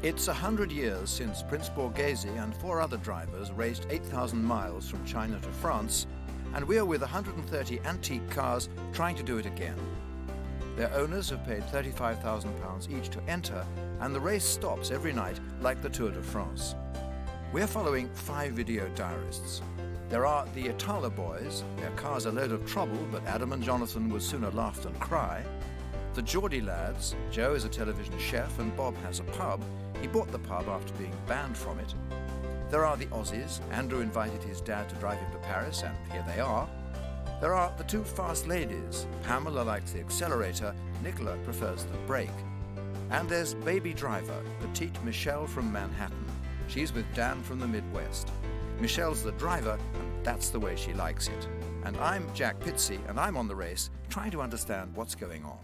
It's 100 years since Prince Borghese and 4 other drivers raced 8,000 miles from China to France, and we are with 130 antique cars trying to do it again. Their owners have paid £35,000 each to enter, and the race stops every night like the Tour de France. We're following 5 video diarists. There are the Itala boys. Their car's a load of trouble, but Adam and Jonathan would sooner laugh than cry. The Geordie lads. Joe is a television chef and Bob has a pub. He bought the pub after being banned from it. There are the Aussies. Andrew invited his dad to drive him to Paris, and here they are. There are the 2 fast ladies. Pamela likes the accelerator, Nicola prefers the brake. And there's baby driver, petite Michele from Manhattan. She's with Dan from the Midwest. Michele's the driver, and that's the way she likes it. And I'm Jack Pizzey, and I'm on the race, trying to understand what's going on.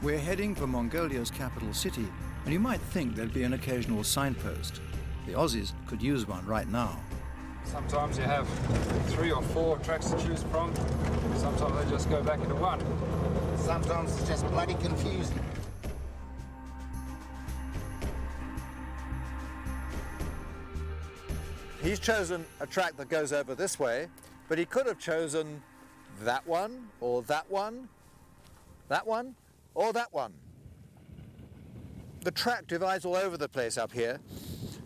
We're heading for Mongolia's capital city, and you might think there'd be an occasional signpost. The Aussies could use one right now. Sometimes you have 3 or 4 tracks to choose from. Sometimes they just go back into one. Sometimes it's just bloody confusing. He's chosen a track that goes over this way, but he could have chosen that one, or that one, or that one. The track divides all over the place up here.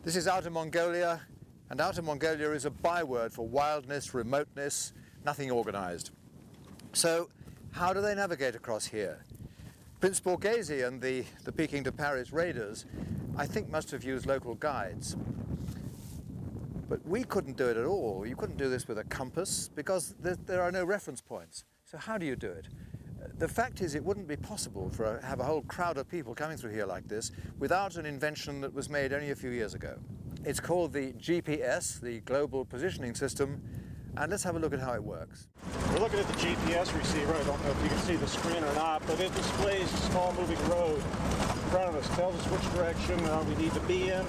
This is Outer Mongolia, and Outer Mongolia is a byword for wildness, remoteness, nothing organized. So how do they navigate across here? Prince Borghese and the Peking to Paris raiders, I think, must have used local guides. But we couldn't do it at all. You couldn't do this with a compass because there are no reference points. So how do you do it? The fact is, it wouldn't be possible to have a whole crowd of people coming through here like this without an invention that was made only a few years ago. It's called the GPS, the Global Positioning System, and let's have a look at how it works. We're looking at the GPS receiver. I don't know if you can see the screen or not, but it displays a small moving road in front of us, tells us which direction we need to be in,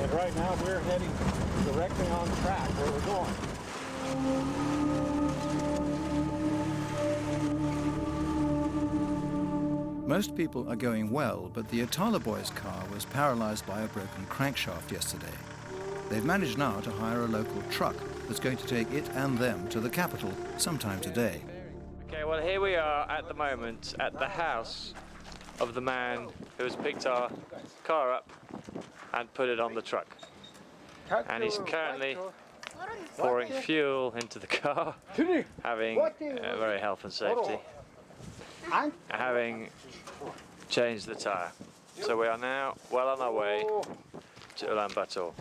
and right now we're heading directly on track where we're going. Most people are going well, but the Itala boys' car was paralyzed by a broken crankshaft yesterday. They've managed now to hire a local truck that's going to take it and them to the capital sometime today. Okay, well here we are at the moment at the house of the man who has picked our car up and put it on the truck. And he's currently pouring fuel into the car, having very health and safety, having changed the tyre. So we are now well on our way to Ulaanbaatar.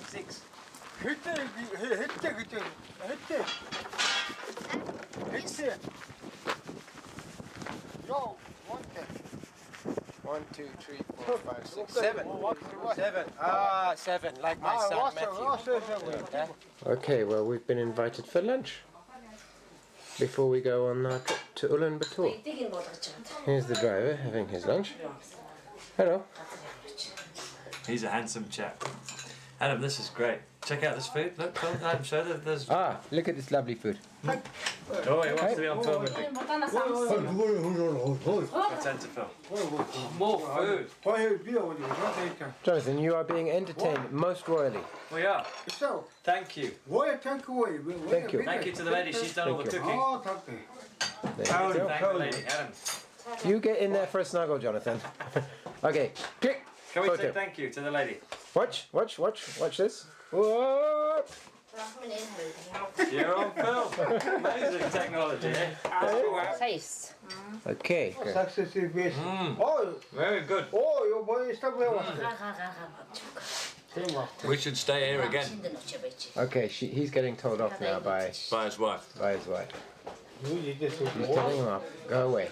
6. 1, 2, 3, 4, 5, 6, 7. 7. 7, like my son Matthew. Okay, well, we've been invited for lunch before we go on our trip to Ulaanbaatar. Here's the driver having his lunch. Hello. He's a handsome chap. Adam, this is great. Check out this food. Look, I'm sure that there's... Ah, look at this lovely food. Oh, he wants to be on film with me. Pretend to film. More food. Jonathan, you are being entertained most royally. We are. Thank you. Thank you. Thank you to the lady. She's done all the cooking. There you go. Thank the lady. Adam. You get in there for a snuggle, Jonathan. Okay, click. Can we Photo. say thank you to the lady? Watch this. Whoa. You're on film. Amazing technology, eh? Face. Okay. Very good. We should stay here again. Okay, he's getting told off now by his wife. He's telling him off. Go away.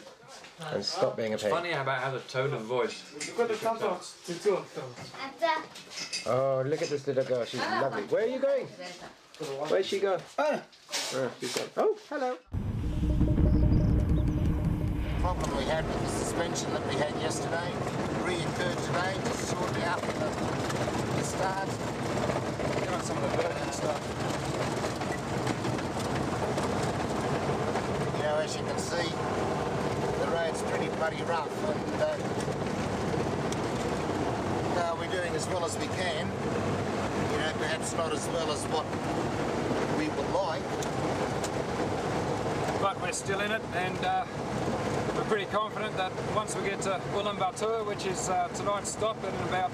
And stop being a pain. It's funny about how the tone of voice. Oh, look at this little girl. She's lovely. Where are you going? Where'd she go? Oh, she's gone. Oh, hello. The problem we had with the suspension that we had yesterday reoccurred today, just shortly after the start. Got some of the Birkin stuff. You know, as you can see, the road's pretty bloody rough, and we're doing as well as we can. You know, perhaps not as well as what we would like. But we're still in it, and we're pretty confident that once we get to Ulaanbaatar, which is tonight's stop, and in about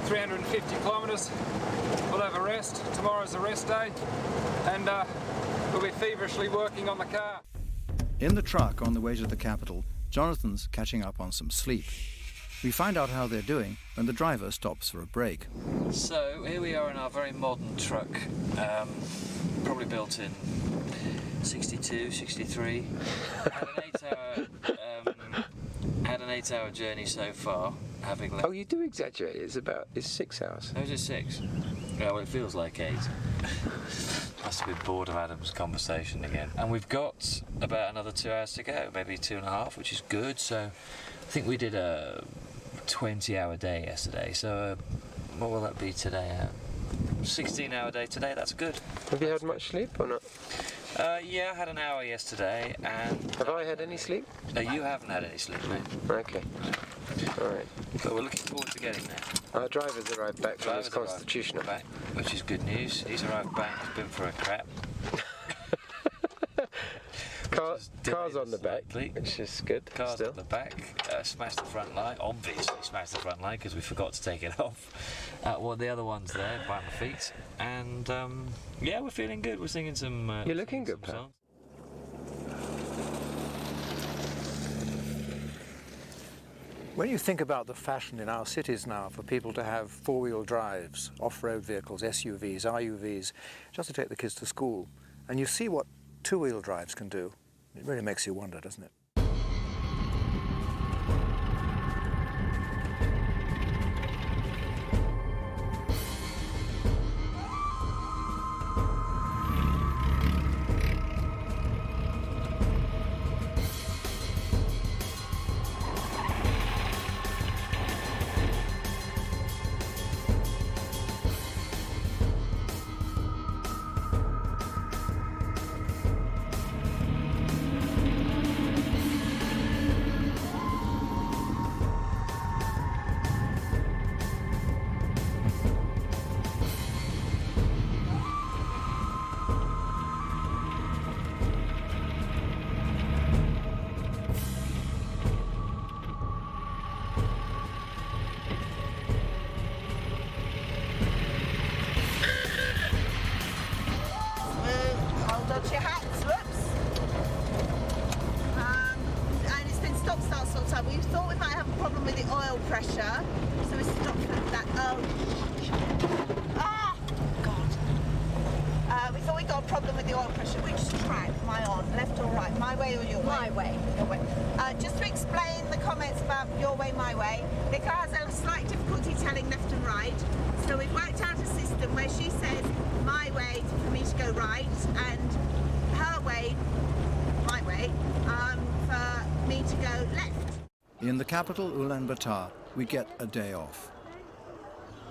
350 kilometres, we'll have a rest. Tomorrow's a rest day, and we'll be feverishly working on the car. In the truck on the way to the capital, Jonathan's catching up on some sleep. We find out how they're doing when the driver stops for a break. So here we are in our very modern truck, probably built in 62, 63. Had an 8-hour journey so far, having left. Oh, you do exaggerate. It's 6 hours. Oh, is it 6? Yeah, well, it feels like 8. Must have been bored of Adam's conversation again. And we've got about another 2 hours to go, maybe 2.5, which is good. So I think we did a 20-hour day yesterday. So what will that be today? 16-hour day today. That's good. Have you had much sleep or not? Yeah, I had an hour yesterday, and... Have I had any sleep? You haven't had any sleep, mate. Okay. All right. But we're looking forward to getting there. Our driver's arrived back from his constitutional. Back, which is good news. He's arrived back, he's been for a crap. Car's on the back, which is good. Car's on the back, smashed the front light, obviously smashed the front light because we forgot to take it off. Well, the other one's there by my feet, and yeah, we're feeling good. We're singing some. You're looking good, pal. When you think about the fashion in our cities now for people to have four-wheel drives, off-road vehicles, SUVs, RUVs, just to take the kids to school, and you see what two-wheel drives can do, it really makes you wonder, doesn't it? We thought we might have a problem with the oil pressure, so we stopped at that. God. We thought we got a problem with the oil pressure. Which track am I on? Left or right? My way or your way? My way. Your way. Just to explain the comments about your way, my way, the car has a slight difficulty telling left and right, so we've worked out a system where she says my way for me to go right, and her way, my way, for me to go left. In the capital, Ulaanbaatar, we get a day off.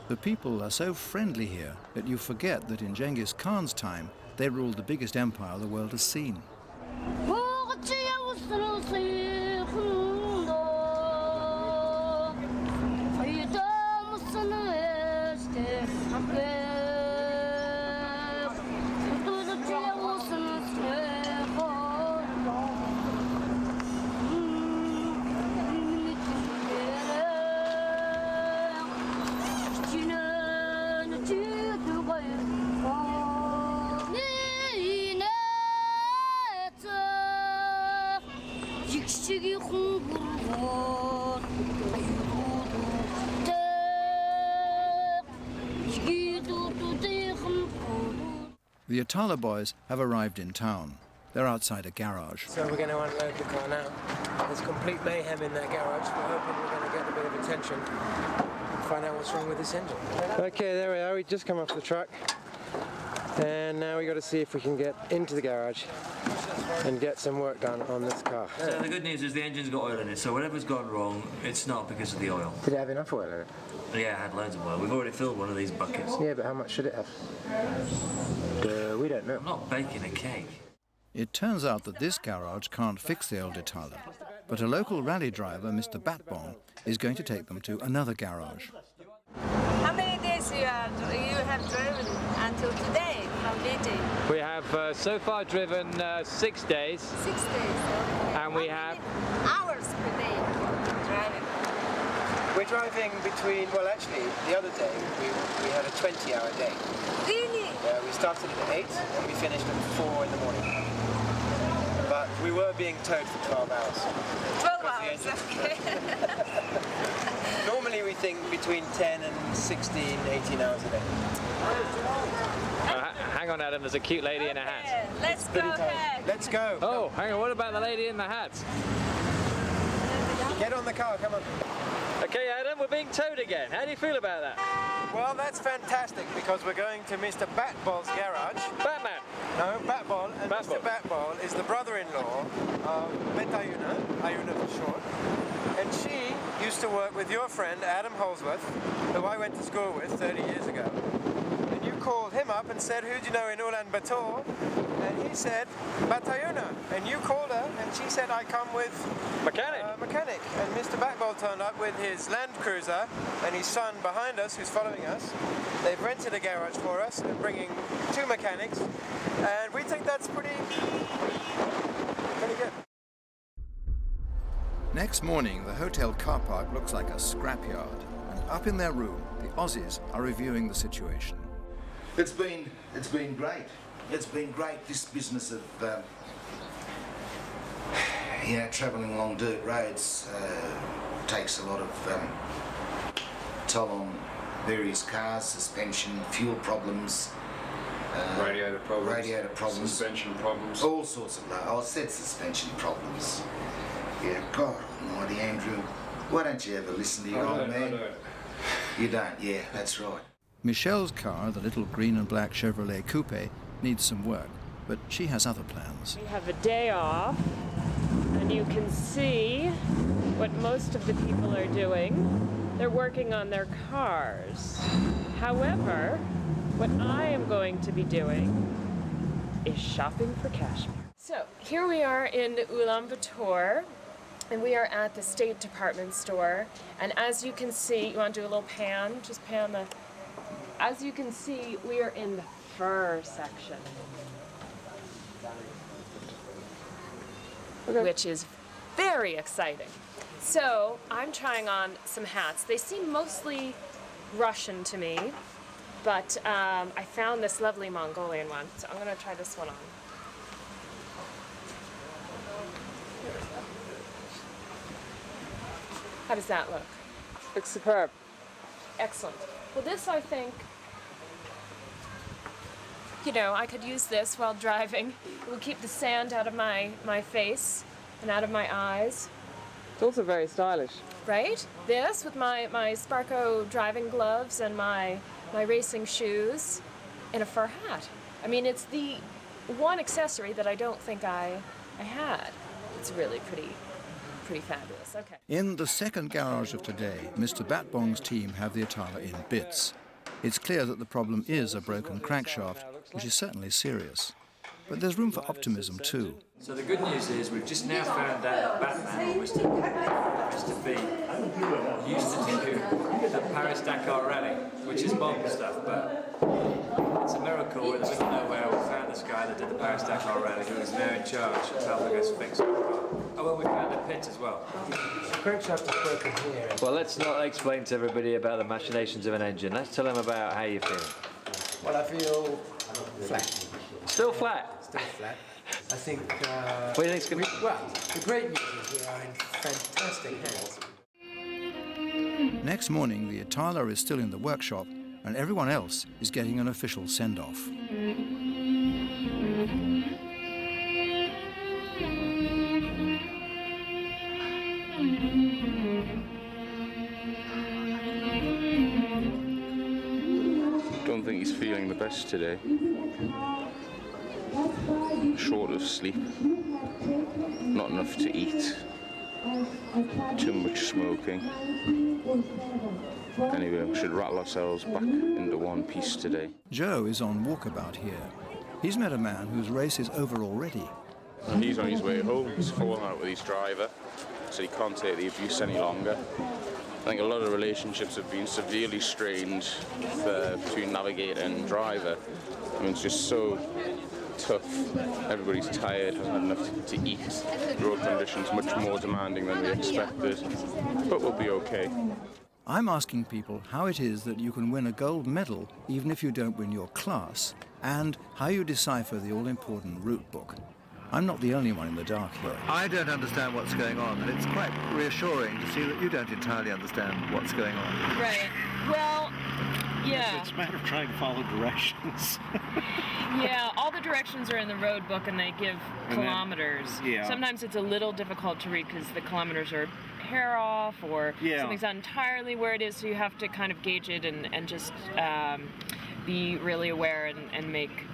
The people are so friendly here that you forget that in Genghis Khan's time, they ruled the biggest empire the world has seen. The Itala boys have arrived in town. They're outside a garage. So we're going to unload the car now. There's complete mayhem in that garage. We're hoping we're going to get a bit of attention and find out what's wrong with this engine. Okay, there we are. We just come off the truck. And now we got to see if we can get into the garage and get some work done on this car. So the good news is the engine's got oil in it, so whatever's gone wrong, it's not because of the oil. Did it have enough oil in it? Yeah, it had loads of oil. We've already filled one of these buckets. Yeah, but how much should it have? We don't know. I'm not baking a cake. It turns out that this garage can't fix the old Itala, but a local rally driver, Mr. Batbong, is going to take them to another garage. How many days you have driven until today from Beijing? We have so far driven 6 days. 6 days. Okay. And we have hours per day driving. We're driving between, well actually, the other day we had a 20-hour day. Really? Yeah, we started at 8 and we finished at 4 in the morning. But we were being towed for 12 hours. 12 hours, okay. Normally we think between 10 and 16, 18 hours a day. hang on, Adam, there's a cute lady in a hat. Let's go ahead. Let's go. Oh, hang on, what about the lady in the hat? Get on the car, come on. Okay, Adam, we're being towed again. How do you feel about that? Well, that's fantastic because we're going to Mr. Batball's garage. Batman! No, Batball. And Batball. Mr. Batball is the brother-in-law of Metayuna, Ayuna for short. And she used to work with your friend, Adam Holsworth, who I went to school with 30 years ago. And you called him up and said, who do you know in Ulaanbaatar? And he said, Batayuna. And you called her and she said, I come with... Mechanic. Mechanic. And Mr. Batball turned up with his Land Cruiser and his son behind us, who's following us. They've rented a garage for us and bringing 2 mechanics. And we think that's pretty good. Next morning, the hotel car park looks like a scrapyard, and up in their room, the Aussies are reviewing the situation. It's been great. It's been great, this business of travelling along dirt roads takes a lot of toll on various cars, suspension, fuel problems, radiator problems, suspension problems, all sorts of. I said suspension problems. Yeah, God Almighty, Andrew, why don't you ever listen to your old man? I don't. You don't? Yeah, that's right. Michele's car, the little green and black Chevrolet Coupe, needs some work, but she has other plans. We have a day off, and you can see what most of the people are doing. They're working on their cars. However, what I am going to be doing is shopping for cashmere. So here we are in Ulaanbaatar, and we are at the State Department store. And as you can see, you want to do a little pan? Just pan the... As you can see, we are in the fur section, which is very exciting. So I'm trying on some hats. They seem mostly Russian to me, but I found this lovely Mongolian one, so I'm going to try this one on. How does that look? Looks superb. Excellent. Well, this, I think, I could use this while driving. It will keep the sand out of my face and out of my eyes. It's also very stylish. Right? This with my Sparko driving gloves and my racing shoes and a fur hat. I mean, it's the one accessory that I don't think I had. It's really pretty fabulous. Okay. In the second garage of today, Mr. Batbong's team have the Itala in bits. It's clear that the problem is a broken crankshaft, which is certainly serious. But there's room for optimism too. So the good news is we've just now found out that Batman, or Mr. B, used to do the Paris-Dakar rally, which is bomb stuff, but it's a miracle in the middle of nowhere. We found this guy that did the Paris-Dakar rally who is now in charge of helping us fix the car. Oh, well, we found a pit as well. The crankshaft is broken here. Well, let's not explain to everybody about the machinations of an engine. Let's tell them about how you're feeling. Well, I feel flat. Still flat? Still flat. I think... what do you think's going to be? Well, the great news is we are in fantastic hands. Next morning, the Itala is still in the workshop, and everyone else is getting an official send-off. Don't think think he's feeling the best today. Short of sleep, not enough to eat, too much smoking. Anyway, we should rattle ourselves back into one piece today. Joe is on walkabout here. He's met a man whose race is over already. And he's on his way home. He's fallen out with his driver, so he can't take the abuse any longer. I think a lot of relationships have been severely strained between navigator and driver. I mean, it's just so tough. Everybody's tired, hasn't had enough to eat. Road conditions much more demanding than we expected, but we'll be okay. I'm asking people how it is that you can win a gold medal even if you don't win your class, and how you decipher the all-important route book. I'm not the only one in the dark here. I don't understand what's going on, and it's quite reassuring to see that you don't entirely understand what's going on. Right. Well, yeah. It's a matter of trying to follow directions. Yeah, all the directions are in the road book, and they give kilometers. Yeah. Sometimes it's a little difficult to read because the kilometers are a hair off, or something's not entirely where it is, so you have to kind of gauge it and just be really aware and make,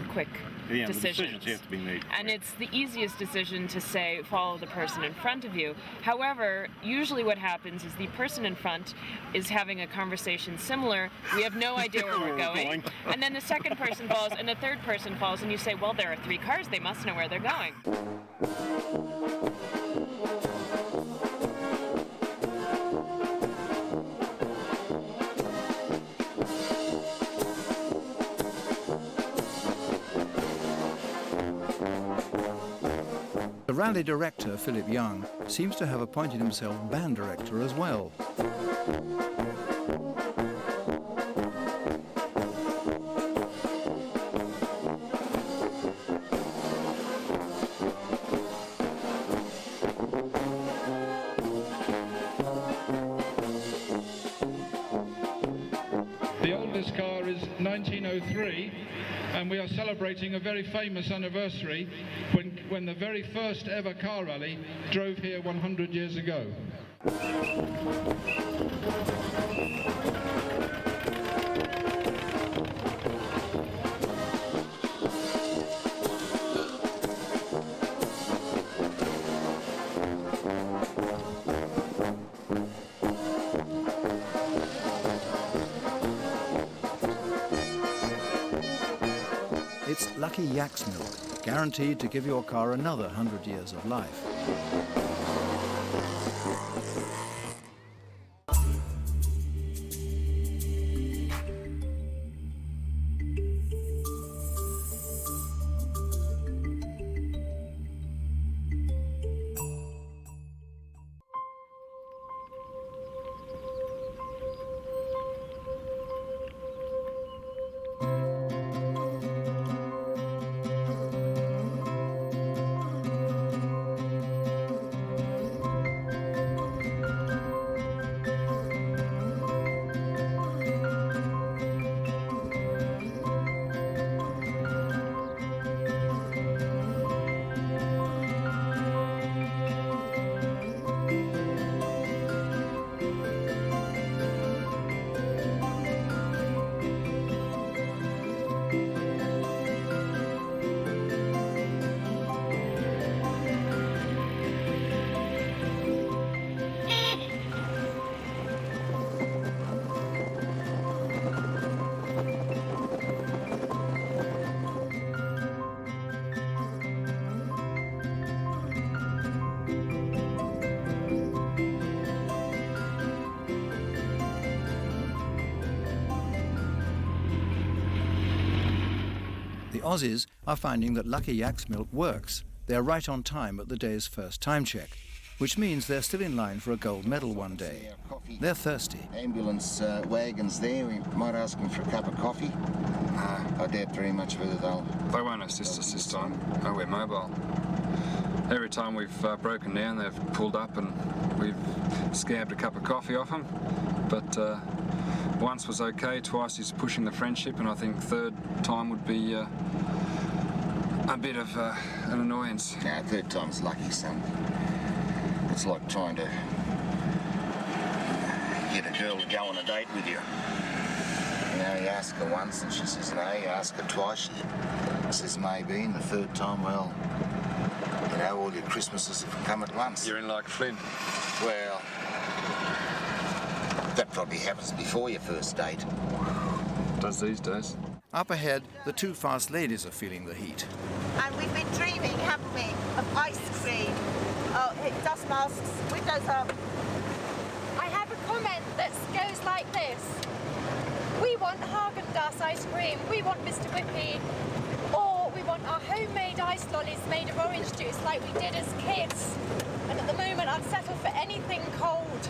quick decisions have to be made. And it's the easiest decision to say, follow the person in front of you. However, usually what happens is the person in front is having a conversation similar. We have no idea where we're going. And then the second person follows, and the third person follows, and you say, well, there are 3 cars. They must know where they're going. The rally director, Philip Young, seems to have appointed himself band director as well. The oldest car is 1903, and we are celebrating a very famous anniversary when the very first ever car rally drove here 100 years ago. It's Lucky Yak's milk, guaranteed to give your car another 100 years of life. The Aussies are finding that Lucky Yak's milk works. They're right on time at the day's first time check, which means they're still in line for a gold medal one day. They're thirsty. Ambulance wagons there. We might ask them for a cup of coffee. I doubt very much whether They won't assist us this time. Oh, we're mobile. Every time we've broken down, they've pulled up and we've scabbed a cup of coffee off them. But once was okay, twice he's pushing the friendship, and I think third time would be a bit of an annoyance. Yeah, third time's lucky, son. It's like trying to get a girl to go on a date with you. You ask her once and she says no, you ask her twice, she says maybe, and the third time, well, you know, all your Christmases have come at once. You're in like Flynn. Well, that probably happens before your first date. Does these days. Up ahead, the two fast ladies are feeling the heat. And we've been dreaming, haven't we, of ice cream. Oh, dust masks, windows up. I have a comment that goes like this. We want Haagen-Dazs ice cream, we want Mr. Whippy, or we want our homemade ice lollies made of orange juice like we did as kids. And at the moment I'd settle for anything cold.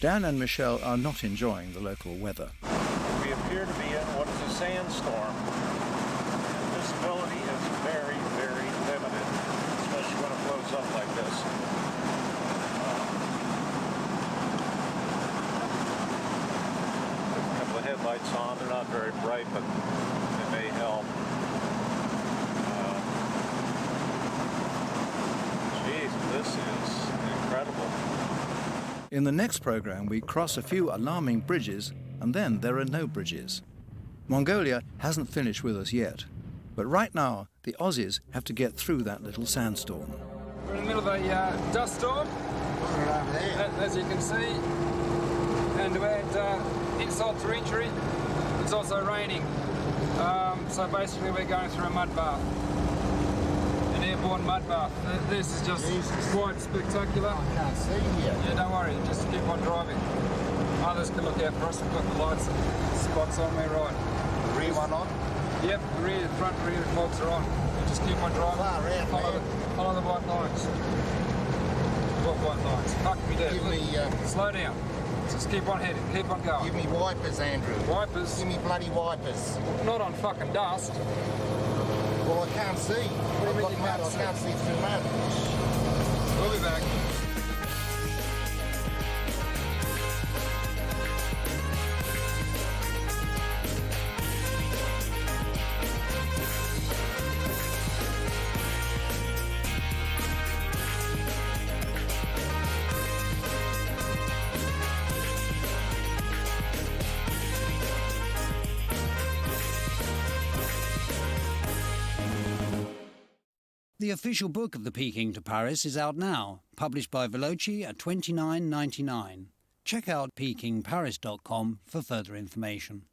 Dan and Michele are not enjoying the local weather. We appear to be in what is a sandstorm. Visibility is very, very limited, especially when it blows up like this. A couple of headlights on, they're not very bright, but they may help. Geez, this is incredible. In the next program, we cross a few alarming bridges, and then there are no bridges. Mongolia hasn't finished with us yet, but right now the Aussies have to get through that little sandstorm. We're in the middle of a dust storm, as you can see, and to add insult to injury, it's also raining. So basically we're going through a mud bath, an airborne mud bath. This is just quite spectacular. I can't see here. Yeah, don't worry, just keep on driving. Others can look out for us. We've got the lights spots on there, right. Rear one on? Yep, the rear, front rear fogs are on. You just keep on driving. Follow the white lines. What white lines? Fuck me dead. Give me, slow down. Just keep on heading. Keep on going. Give me wipers, Andrew. Wipers? Give me bloody wipers. Not on fucking dust. Well, I can't see. I've got mud. I can't see through mud. We'll be back. The official book of the Peking to Paris is out now, published by Veloci at $29.99. Check out pekingparis.com for further information.